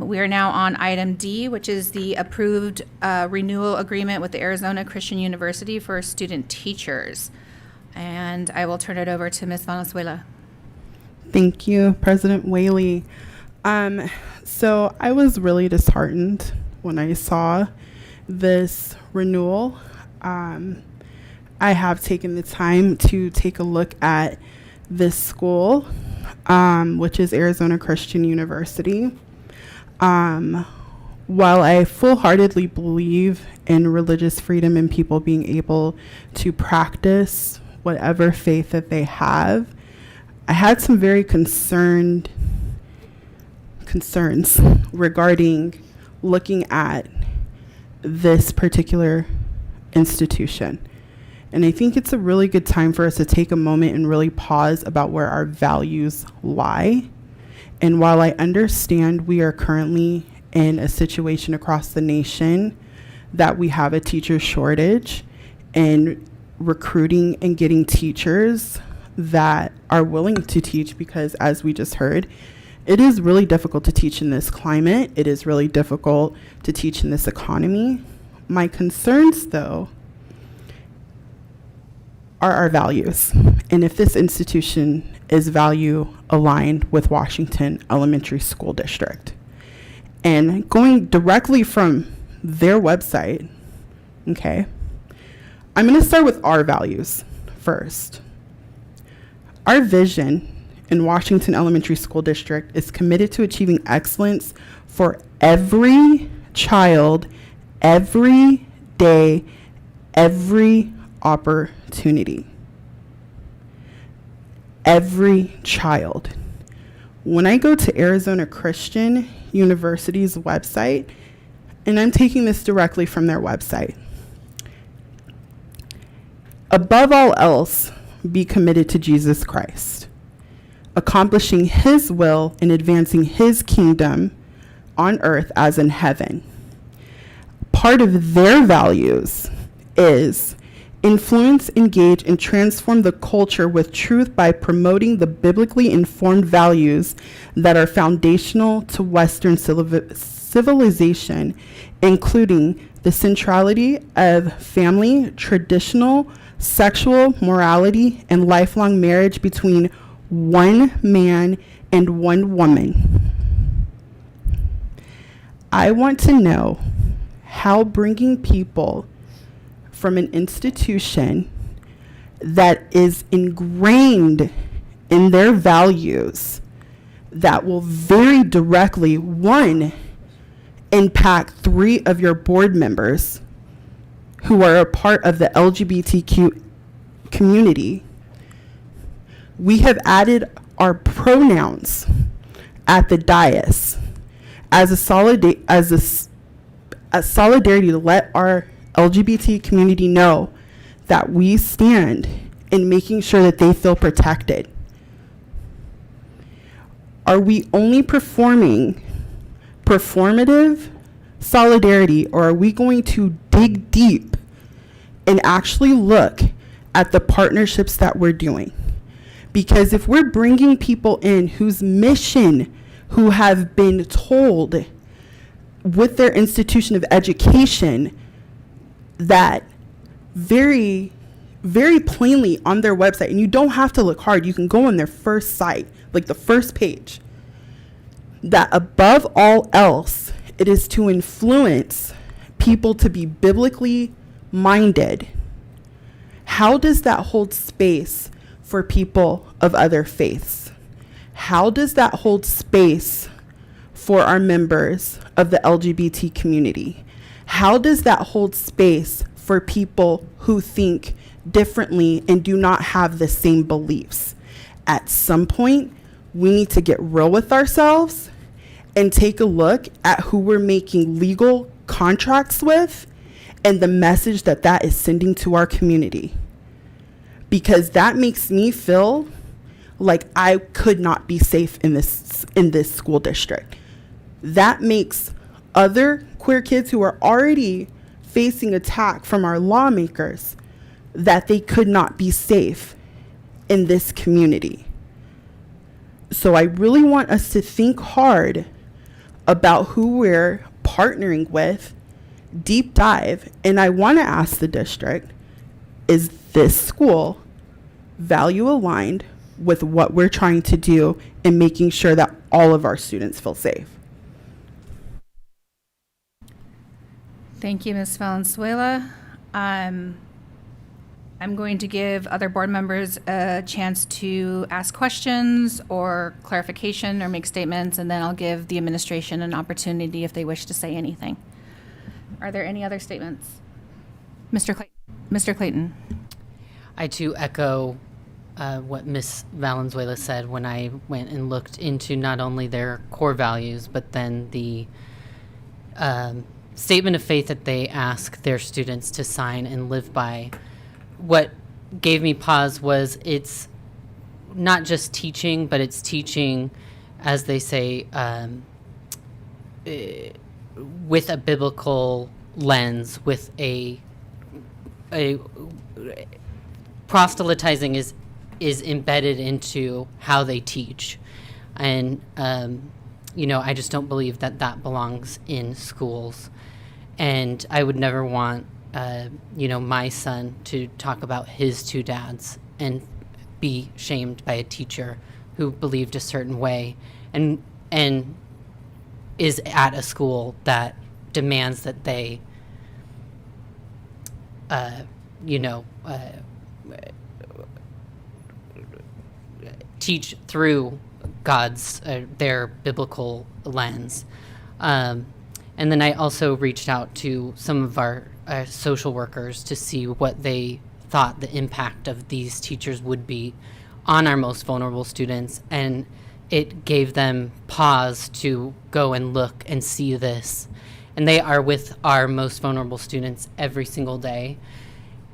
We are now on item D, which is the approved renewal agreement with the Arizona Christian University for student teachers. And I will turn it over to Ms. Valenzuela. Thank you, President Whaley. So I was really disheartened when I saw this renewal. I have taken the time to take a look at this school, which is Arizona Christian University. While I full-heartedly believe in religious freedom and people being able to practice whatever faith that they have, I had some very concerns regarding looking at this particular institution. And I think it's a really good time for us to take a moment and really pause about where our values lie. And while I understand we are currently in a situation across the nation that we have a teacher shortage and recruiting and getting teachers that are willing to teach, because as we just heard, it is really difficult to teach in this climate. It is really difficult to teach in this economy. My concerns, though, are our values. And if this institution is value aligned with Washington Elementary School District. And going directly from their website, okay, I'm going to start with our values first. Our vision in Washington Elementary School District is committed to achieving excellence for every child, every day, every opportunity. Every child. When I go to Arizona Christian University's website, and I'm taking this directly from their website, above all else, be committed to Jesus Christ, accomplishing his will and advancing his kingdom on earth as in heaven. Part of their values is influence, engage, and transform the culture with truth by promoting the biblically informed values that are foundational to Western civilization, including the centrality of family, traditional sexual morality, and lifelong marriage between one man and one woman. I want to know how bringing people from an institution that is ingrained in their values that will very directly, one, impact 3 of your board members who are a part of the LGBTQ community. We have added our pronouns at the dais as a solidarity to let our LGBT community know that we stand in making sure that they feel protected. Are we only performing performative solidarity, or are we going to dig deep and actually look at the partnerships that we're doing? Because if we're bringing people in whose mission, who have been told with their institution of education that very, very plainly on their website, and you don't have to look hard, you can go on their first site, like the first page, that above all else, it is to influence people to be biblically minded. How does that hold space for people of other faiths? How does that hold space for our members of the LGBT community? How does that hold space for people who think differently and do not have the same beliefs? At some point, we need to get real with ourselves and take a look at who we're making legal contracts with and the message that that is sending to our community. Because that makes me feel like I could not be safe in this school district. That makes other queer kids who are already facing attack from our lawmakers that they could not be safe in this community. So I really want us to think hard about who we're partnering with, deep dive, and I want to ask the district, is this school value aligned with what we're trying to do in making sure that all of our students feel safe? Thank you, Ms. Valenzuela. I'm going to give other board members a chance to ask questions or clarification or make statements, and then I'll give the administration an opportunity if they wish to say anything. Are there any other statements? Mr. Clayton. I too echo what Ms. Valenzuela said when I went and looked into not only their core values, but then the statement of faith that they ask their students to sign and live by. What gave me pause was it's not just teaching, but it's teaching, as they say, with a biblical lens, with a proselytizing is embedded into how they teach. And, I just don't believe that belongs in schools. And I would never want my son to talk about his two dads and be shamed by a teacher who believed a certain way and is at a school that demands that they, teach through God's, their biblical lens. And then I also reached out to some of our social workers to see what they thought the impact of these teachers would be on our most vulnerable students. And it gave them pause to go and look and see this. And they are with our most vulnerable students every single day.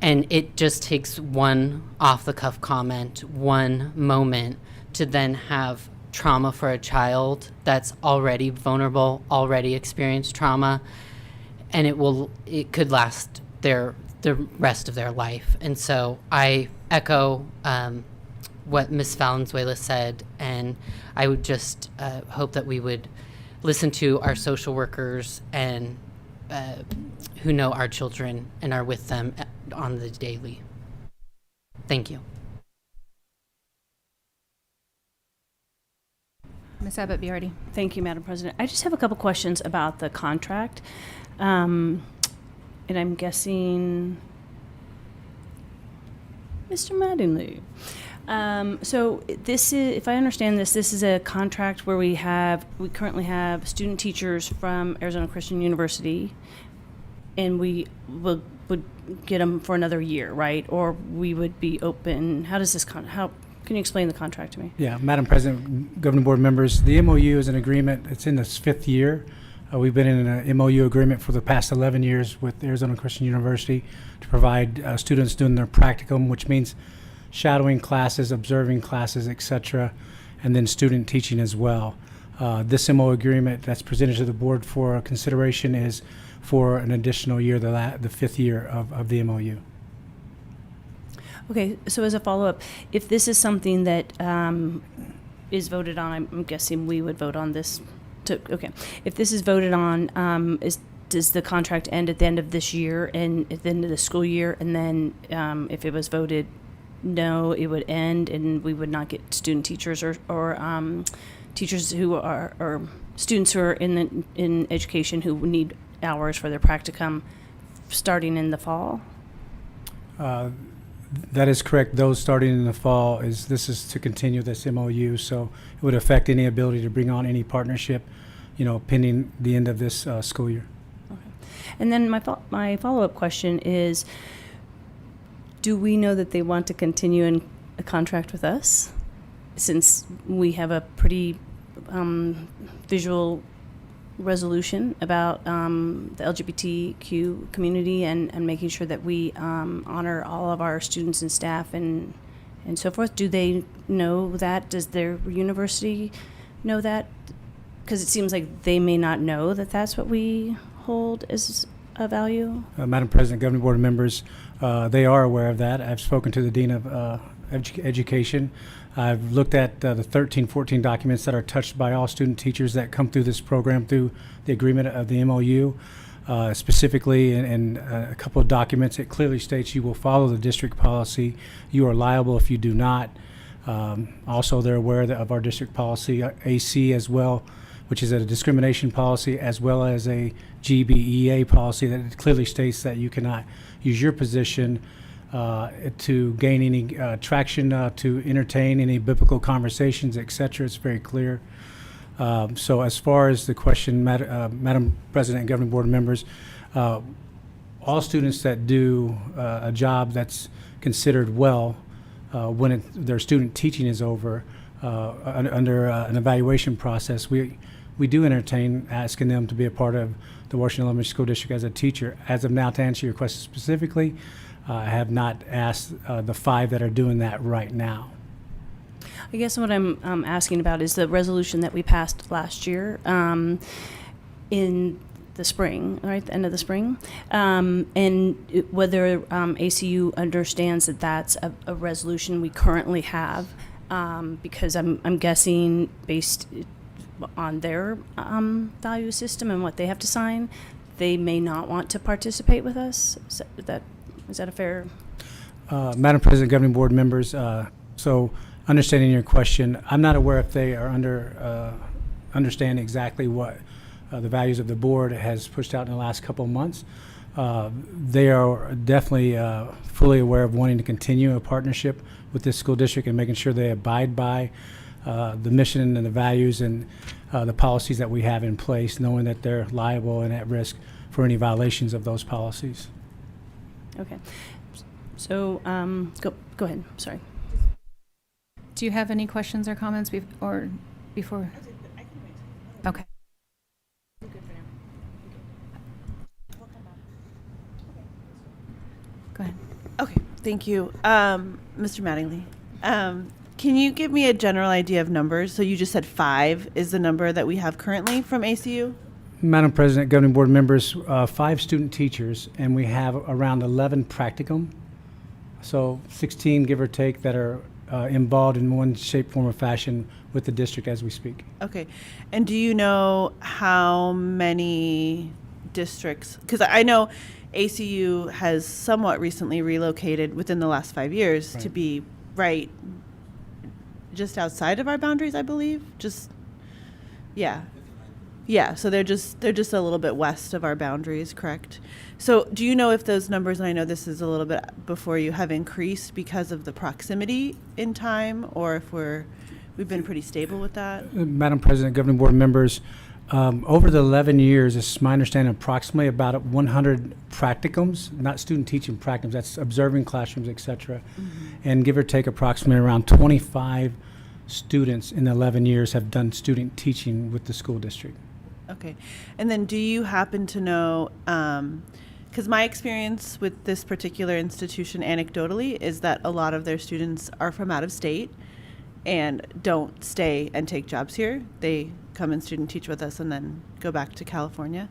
And it just takes one off-the-cuff comment, one moment, to then have trauma for a child that's already vulnerable, already experienced trauma, and it could last the rest of their life. And so I echo what Ms. Valenzuela said, and I would just hope that we would listen to our social workers and who know our children and are with them on the daily. Thank you. Ms. Abbott Biardi. Thank you, Madam President. I just have a couple questions about the contract. And I'm guessing Mr. Mattingly. So this is, if I understand this is a contract where we currently have student teachers from Arizona Christian University, and we would get them for another year, right? Or we would be open. How does this how can you explain the contract to me? Yeah, Madam President, Governing Board members, the MOU is an agreement. It's in its 5th year. We've been in an MOU agreement for the past 11 years with Arizona Christian University to provide students doing their practicum, which means shadowing classes, observing classes, etc., and then student teaching as well. This MOU agreement that's presented to the board for consideration is for an additional year, the 5th year of the MOU. Okay, so as a follow-up, if this is something that is voted on, I'm guessing we would vote on this. Okay, if this is voted on, does the contract end at the end of this year and at the end of the school year? And then if it was voted no, it would end and we would not get student teachers or teachers who are, or students who are in education who need hours for their practicum starting in the fall? That is correct. Those starting in the fall, this is to continue this MOU, so it would affect any ability to bring on any partnership, pending the end of this school year. Okay. And then my follow-up question is, do we know that they want to continue in a contract with us, since we have a pretty visual resolution about the LGBTQ community and making sure that we honor all of our students and staff and so forth? Do they know that? Does their university know that? Because it seems like they may not know that that's what we hold as a value. Madam President, Governing Board members, they are aware of that. I've spoken to the Dean of Education. I've looked at the 13, 14 documents that are touched by all student teachers that come through this program through the agreement of the MOU. Specifically in a couple of documents, it clearly states you will follow the district policy. You are liable if you do not. Also, they're aware of our district policy, AC as well, which is a discrimination policy, as well as a GBEA policy that clearly states that you cannot use your position to gain any traction, to entertain any biblical conversations, et cetera. It's very clear. So as far as the question, Madam President and Governing Board members, all students that do a job that's considered well when their student teaching is over under an evaluation process, we do entertain asking them to be a part of the Washington Elementary School District as a teacher. As of now, to answer your question specifically, I have not asked the 5 that are doing that right now. I guess what I'm asking about is the resolution that we passed last year in the spring, right, the end of the spring, and whether ACU understands that that's a resolution we currently have, because I'm guessing based on their value system and what they have to sign, they may not want to participate with us. Is that a fair? Madam President, Governing Board members, so understanding your question, I'm not aware if they are understand exactly what the values of the board has pushed out in the last couple of months. They are definitely fully aware of wanting to continue a partnership with this school district and making sure they abide by the mission and the values and the policies that we have in place, knowing that they're liable and at risk for any violations of those policies. Okay. So go ahead. Sorry. Do you have any questions or comments before? Okay. Go ahead. Okay, thank you. Mr. Mattingly, can you give me a general idea of numbers? So you just said 5 is the number that we have currently from ACU? Madam President, Governing Board members, 5 student teachers, and we have around 11 practicum. So 16, give or take, that are involved in one shape, form, or fashion with the district as we speak. Okay. And do you know how many districts, because I know ACU has somewhat recently relocated within the last 5 years to be right just outside of our boundaries, I believe. Yeah, so they're just a little bit west of our boundaries, correct? So do you know if those numbers, and I know this is a little bit before you, have increased because of the proximity in time, or if we've been pretty stable with that? Madam President, Governing Board members, over the 11 years, it's my understanding approximately about 100 practicums, not student teaching practicums, that's observing classrooms, et cetera. And give or take approximately around 25 students in the 11 years have done student teaching with the school district. Okay. And then do you happen to know, because my experience with this particular institution anecdotally is that a lot of their students are from out of state and don't stay and take jobs here. They come and student teach with us and then go back to California.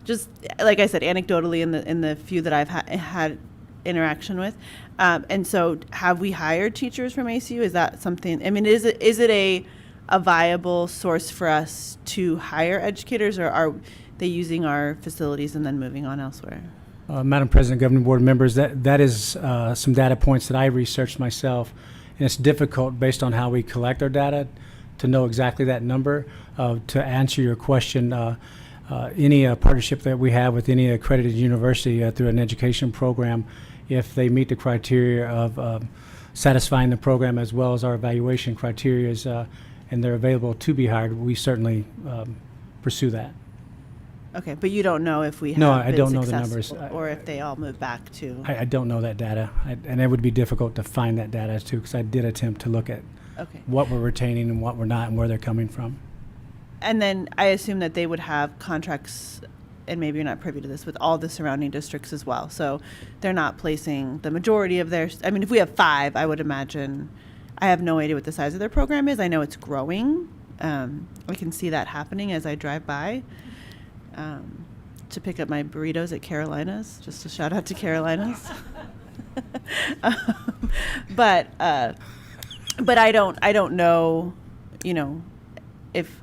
Just like I said, anecdotally in the few that I've had interaction with. And so have we hired teachers from ACU? Is that something, I mean, is it a viable source for us to hire educators, or are they using our facilities and then moving on elsewhere? Madam President, Governing Board members, that is some data points that I researched myself, and it's difficult based on how we collect our data to know exactly that number. To answer your question, any partnership that we have with any accredited university through an education program, if they meet the criteria of satisfying the program as well as our evaluation criteria, and they're available to be hired, we certainly pursue that. Okay, but you don't know if we have No, I been don't know the successful, numbers. or if they all move back to. I don't know that data, and it would be difficult to find that data too, because I did attempt to look at Okay. what we're retaining and what we're not and where they're coming from. And then I assume that they would have contracts, and maybe you're not privy to this, with all the surrounding districts as well. So they're not placing the majority of their, I mean, if we have 5, I would imagine, I have no idea what the size of their program is. I know it's growing. I can see that happening as I drive by to pick up my burritos at Carolina's. Just a shout out to Carolina's. but I don't know, you know, if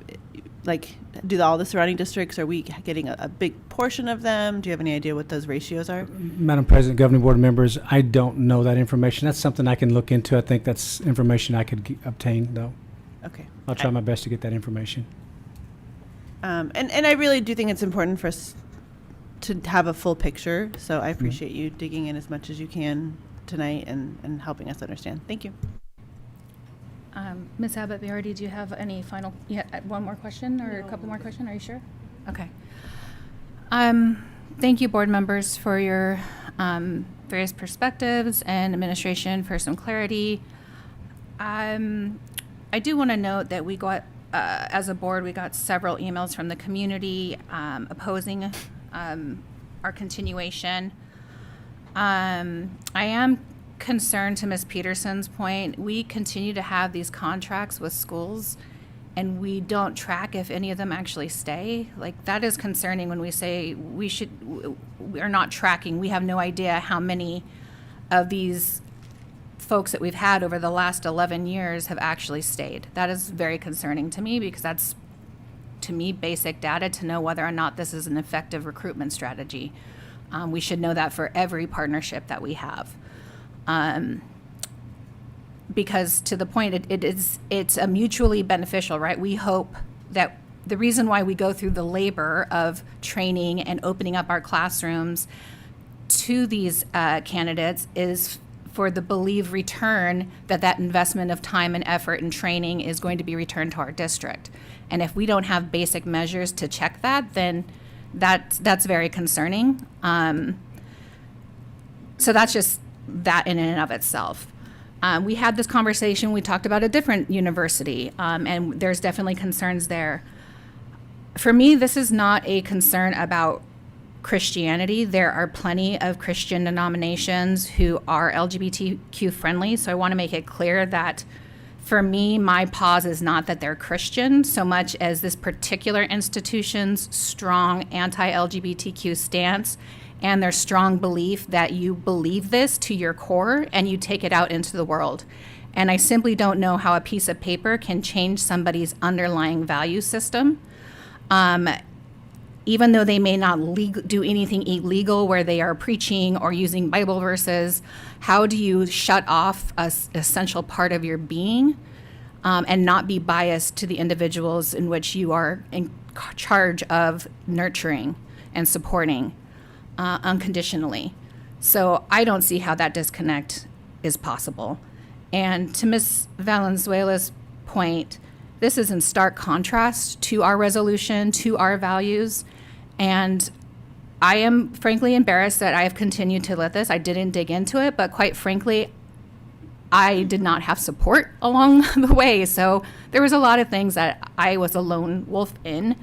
like do all the surrounding districts, are we getting a big portion of them? Do you have any idea what those ratios are? Madam President, governing board members, I don't know that information. That's something I can look into. I think that's information I could obtain, though. Okay. I'll try my best to get that information. And I really do think it's important for us to have a full picture. So I appreciate you digging in as much as you can tonight and helping us understand. Thank you. Ms. Abbott-Biardi, do you have any final, one more question or a couple more questions? Are you sure? Okay. Thank you, board members, for your various perspectives and administration for some clarity. I do want to note that we got, as a board, we got several emails from the community opposing our continuation. I am concerned, to Ms. Peterson's point, we continue to have these contracts with schools and we don't track if any of them actually stay. Like, that is concerning when we say we're not tracking. We have no idea how many of these folks that we've had over the last 11 years have actually stayed. That is very concerning to me because that's, to me, basic data to know whether or not this is an effective recruitment strategy. We should know that for every partnership that we have. Because to the point, it's a mutually beneficial, right? We hope that the reason why we go through the labor of training and opening up our classrooms to these candidates is for the believed return that investment of time and effort and training is going to be returned to our district. And if we don't have basic measures to check that, then that's very concerning. So that's just that in and of itself. We had this conversation, we talked about a different university, and there's definitely concerns there. For me, this is not a concern about Christianity. There are plenty of Christian denominations who are LGBTQ friendly, so I want to make it clear that for me, my pause is not that they're Christian so much as this particular institution's strong anti-LGBTQ stance and their strong belief that you believe this to your core and you take it out into the world. And I simply don't know how a piece of paper can change somebody's underlying value system. Even though they may not do anything illegal where they are preaching or using Bible verses, how do you shut off an essential part of your being and not be biased to the individuals in which you are in charge of nurturing and supporting unconditionally? So I don't see how that disconnect is possible. And to Ms. Valenzuela's point, this is in stark contrast to our resolution, to our values. And I am frankly embarrassed that I have continued to let this. I didn't dig into it, but quite frankly, I did not have support along the way. So there was a lot of things that I was a lone wolf in.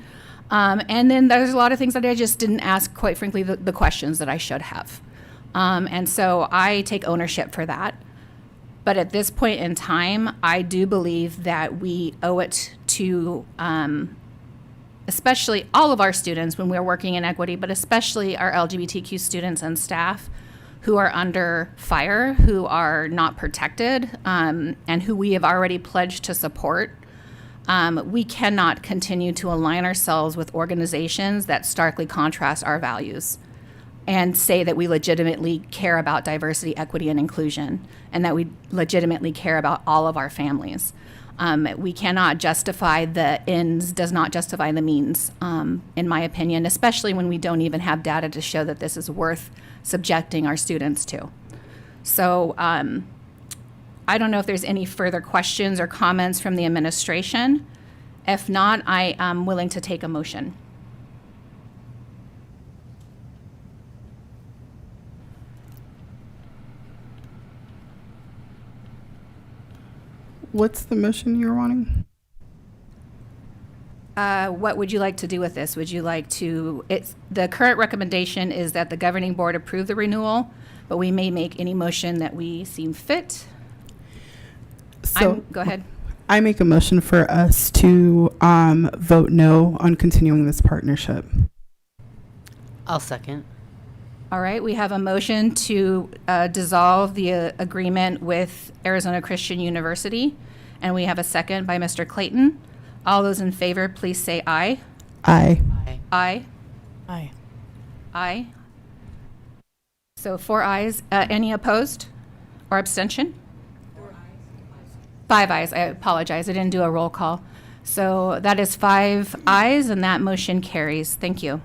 And then there's a lot of things that I just didn't ask, quite frankly, the questions that I should have. And so I take ownership for that. But at this point in time, I do believe that we owe it to especially all of our students when we're working in equity, but especially our LGBTQ students and staff who are under fire, who are not protected, and who we have already pledged to support. We cannot continue to align ourselves with organizations that starkly contrast our values and say that we legitimately care about diversity, equity, and inclusion, and that we legitimately care about all of our families. We cannot justify the ends, does not justify the means, in my opinion, especially when we don't even have data to show that this is worth subjecting our students to. So I don't know if there's any further questions or comments from the administration. If not, I am willing to take a motion. What's the motion you're wanting? What would you like to do with this? Would you like to, the current recommendation is that the governing board approve the renewal, but we may make any motion that we seem fit. Go ahead. I make a motion for us to vote no on continuing this partnership. I'll second. All right, we have a motion to dissolve the agreement with Arizona Christian University, and we have a second by Mr. Clayton. All those in favor, please say aye. Aye. Aye. Aye. Aye. So 4 ayes. Any opposed or abstention? 5 ayes. I apologize. I didn't do a roll call. So that is 5 ayes, and that motion carries. Thank you.